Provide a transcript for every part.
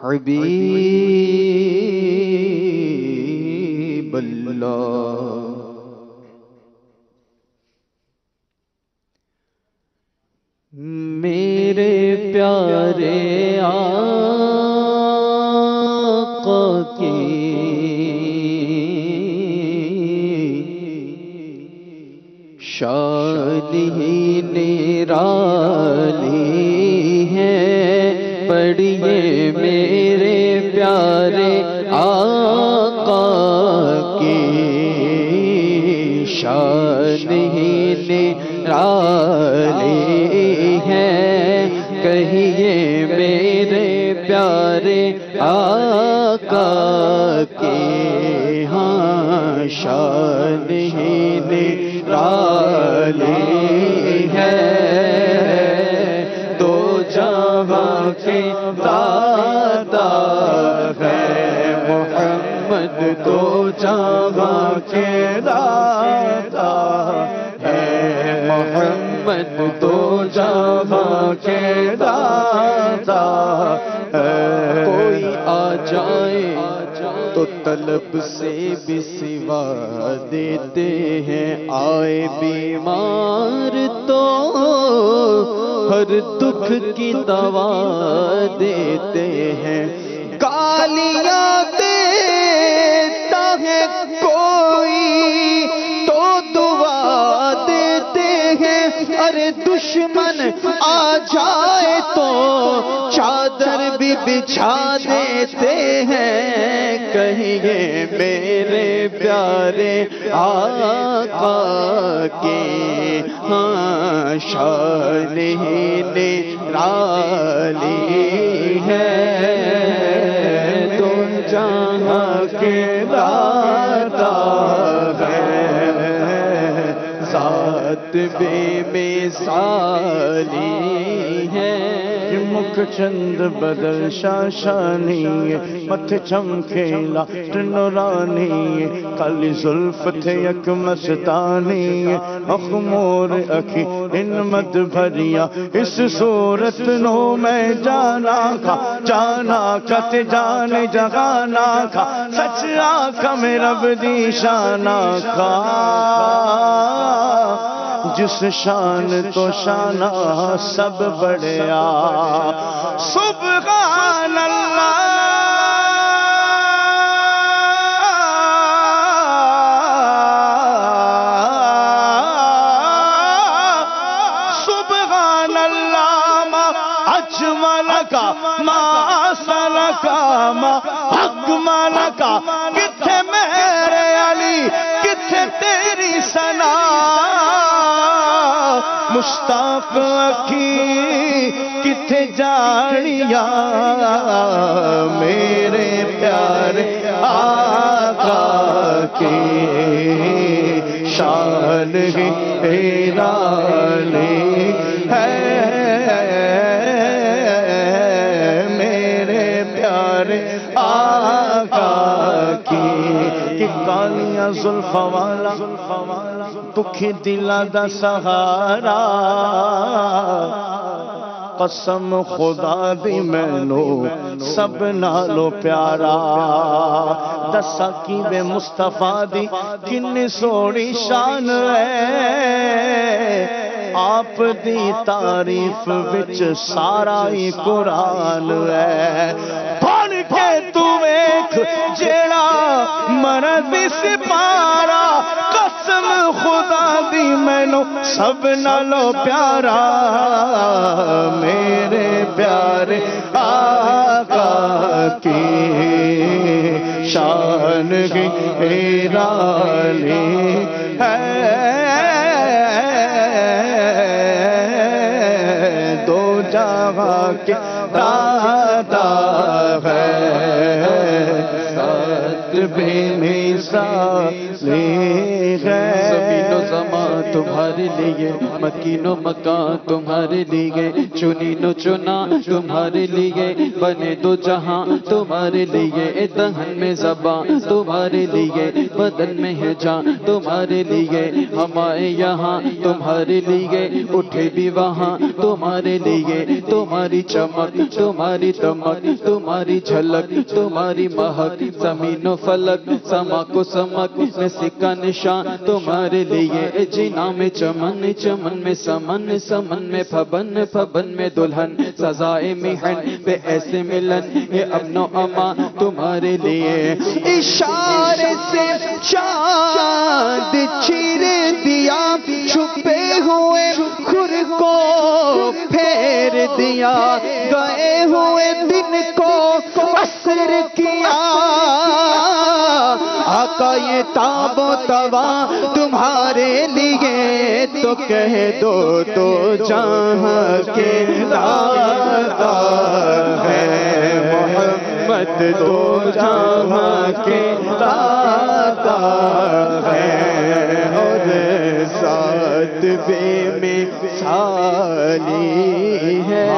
حبیب اللہ میرے پیارے آقا کی شان ہی نرالی ہے، پڑھیے میرے پیارے آقا کی شان ہی نرالی ہے، کہیے میرے پیارے آقا کی ہاں شان ہی نرالی ہے، دو جہاں کے داتا ہے محمد، دو جہاں کے داتا ہے محمد، دو جہاں کے داتا ہے۔ کوئی آ جائے تو طلب سے بھی سوا دیتے ہیں، آئے بیمار تو ہر دکھ کی دوا دیتے ہیں، گالیاں دیتا ہے کوئی تو دعا دیتے ہیں، ارے دشمن آ جائے تو چادر بھی بچھا دیتے ہیں، کہیے میرے پیارے آقا کے ہاں شان ہی نرالی ہے، دو جہاں کے داتا ہے، ذات بے مثالی ہے، مکھ چند بدل شاشانی، متھ چمکیلا نورانی، کالی زلف تھے یک مستانی، اخمور اکھی ان مد بھریا، اس صورت نو میں جانا کھا تے جان جگانا کھا، سچ آکھا میں رب دی شانا کھا، جس شان تو شانہ سب بڑھیا، سبحان اللہ سبحان اللہ، ما اجملک ما احسنک ما اکملک، کتھے میرے علی کتھے تیری ثنا، مشتاق اکھی کتھے جانیا، میرے پیارے آقا کی شان ہی نرالی ہے، میرے پیارے آقا کی کالیاں زلف والا دکھی دلا دا سہارا، قسم خدا دی مینو سب نالو پیارا، دسا کی بے مصطفیٰ دی کنی سوڑی شان ہے، آپ دی تعریف وچ سارا ہی قرآن ہے، پڑھ کے تو ایک جیڑا مرد سپارا، قسم خدا دی مینو سب نالو پیارا، میرے پیارے آقا کی شان ہی نرالی ہے، دو جہاں کے داتا ہے، ذات بے مثالی ہے، زمان تمہارے لیے، مکین و مکان تمہارے لیے، چنین و چنا تمہارے لیے، بنے دو جہاں تمہارے لیے، دہن میں زبان تمہارے لیے، بدن میں ہے جان تمہارے لیے، ہم آئے یہاں تمہارے لیے، اٹھے بھی وہاں تمہارے لیے، تمہاری چمک تمہاری دمک تمہاری جھلک تمہاری مہک، زمین و فلک سما کو سمک میں سکا نشان تمہارے لیے، جنا میں چمن چمن میں سمن سمن میں پھبن پھبن میں دلہن، سزائے محن پہ ایسے ملن، یہ امن و امان تمہارے لیے، اشارے سے چاند چیر دیا، چھپے ہوئے کھر کو پھیر دیا، گئے ہوئے دن کو عصر کیا، آقا یہ تاب و توا تمہارے لیے، تو کہہ دو تو جہاں کے دادا ہے محمد، تو جہاں کے دادا ہے، اور ساتھ بے مثالی ہے،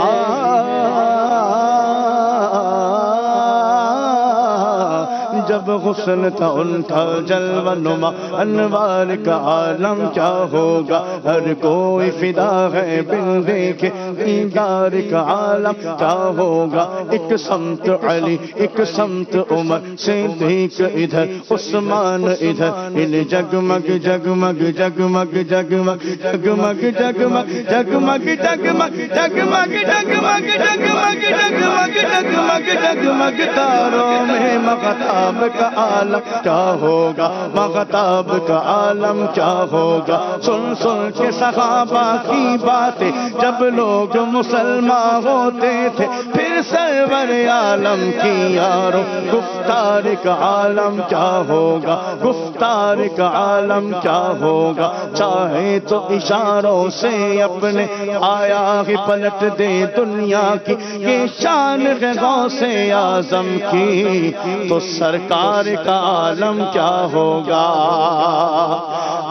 جب حسن تھا ان تھا جلوہ نما، انوار کا عالم کیا ہوگا، ہر کوئی فدا ہے بن دیکھے دیدار کا عالم کیا ہوگا، ایک سمت علی ایک سمت عمر، صدیق ادھر عثمان ادھر، ان جگمگ جگمگ جگمگ جگمگ جگمگ جگمگ جگمگ جگمگ جگمگ جگمگ جگمگ جگمگ جگمگ جگمگ تاروں میں مغتاب کا عالم کیا ہوگا، مغتاب کا عالم کیا ہوگا، سن سن کے صحابہ کی باتیں جب لوگ مسلمان ہوتے تھے، پھر سرور عالم کی یاروں گفتار کا عالم کیا ہوگا، گفتار کا عالم کیا ہوگا، چاہے تو اشاروں سے اپنے آیا ہی پلٹ دے دنیا کی، یہ شان ہے غوث اعظم کی، تو سرکار کا عالم کیا ہوگا،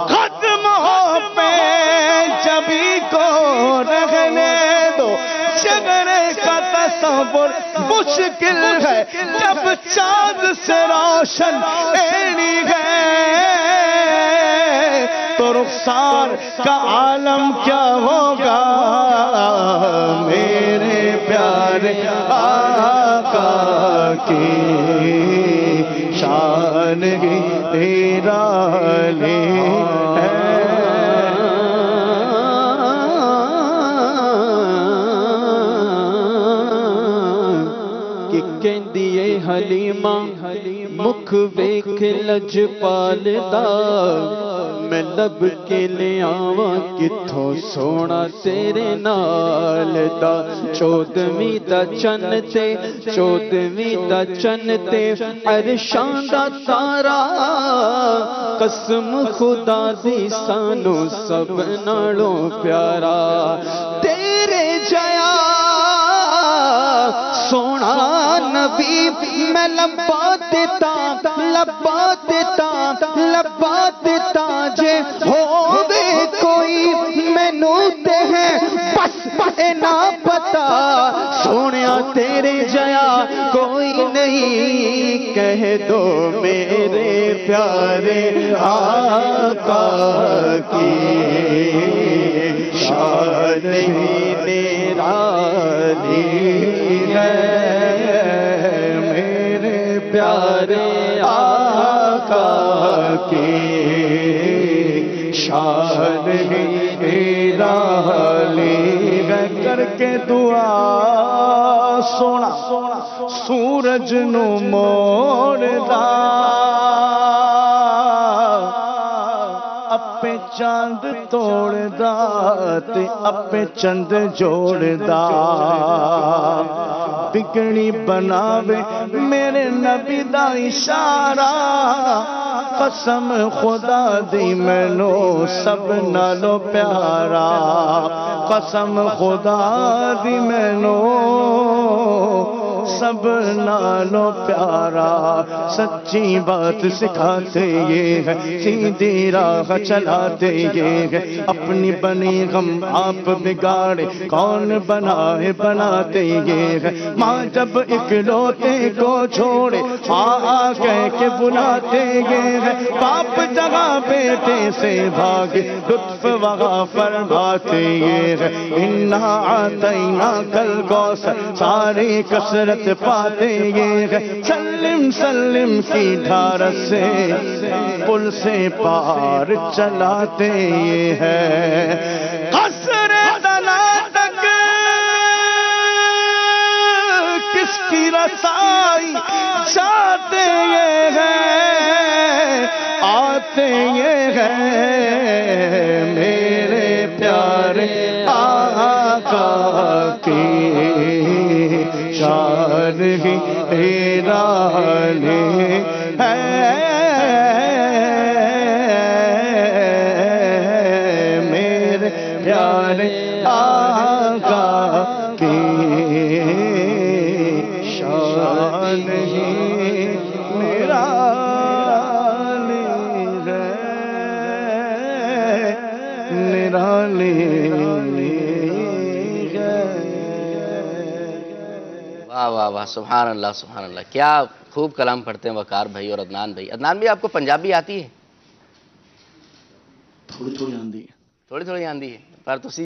ختم ہو پہ جبھی کو رہنے دو، جگرے کا تصور مشکل ہے، جب چاند سے روشن ایڑی ہے، تو رخسار کا عالم کیا ہوگا، میرے پیارے آقا کی شان ہی تیرا لی ہے، کہ کہندیے حلیمہ مکھ ویکھ لجپال دا، میں لب کے لے آواں کتھوں سونا تیرے نال دا، چودھویں دا چن تے چودھویں دا چن تے عرشاں دا تارا، قسم خدا دی سانو سب نالوں پیارا، تیرے جیا سونا نبی میں لبا دیتا لبا دیتا لبا دیتا، جے ہووے کوئی مینوں تے ہے بس نہ پتا، سونیا تیرے جیا کوئی نہیں، کہہ دو میرے پیارے آقا کی شان ہی نرالی ہے، میرے پیارے آقا کی شان ہی نرالی ہے، کر کے دعا سونا سورج نو موڑ دا، اپے چاند توڑ دا تے اپے چند جوڑ دا، بگڑی بناوے میرے نبی دا اشارہ، قسم خدا دی مینو سب نالو پیارا، قسم خدا دی مینو سب نالو پیارا، سچی بات سکھاتے یہ ہے، سیدھی راہ چلاتے یہ ہے، اپنی بنی غم آپ بگاڑے کون بنائے بناتے یہ ہے، ماں جب اکلوتے کو چھوڑے آ کہہ کے بلاتے یہ ہے، باپ جگہ بیٹے سے بھاگے لطف وہاں فرماتے یہ ہے، انا آتینا کل کوثر ساری کثرت پاتے یہ ہے، سلم سلم کی دھار سے پل سے پار چلاتے یہ ہے، قصر دنا تک کس کی رسائی چاہتے یہ ہے، آتے یہ ہے میرے پیارے آقا کی شان ہی نرالی ہے، میرے پیارے آقا کی شان ہی نرالی ہے، نرالی واہ واہ واہ، سبحان اللہ سبحان اللہ، کیا خوب کلام پڑھتے ہیں وقار بھائی اور عدنان بھائی۔ عدنان بھائی آپ کو پنجابی آتی ہے؟ تھوڑی تھوڑی آندھی ہے، تھوڑی تھوڑی آندی ہے، پر تسی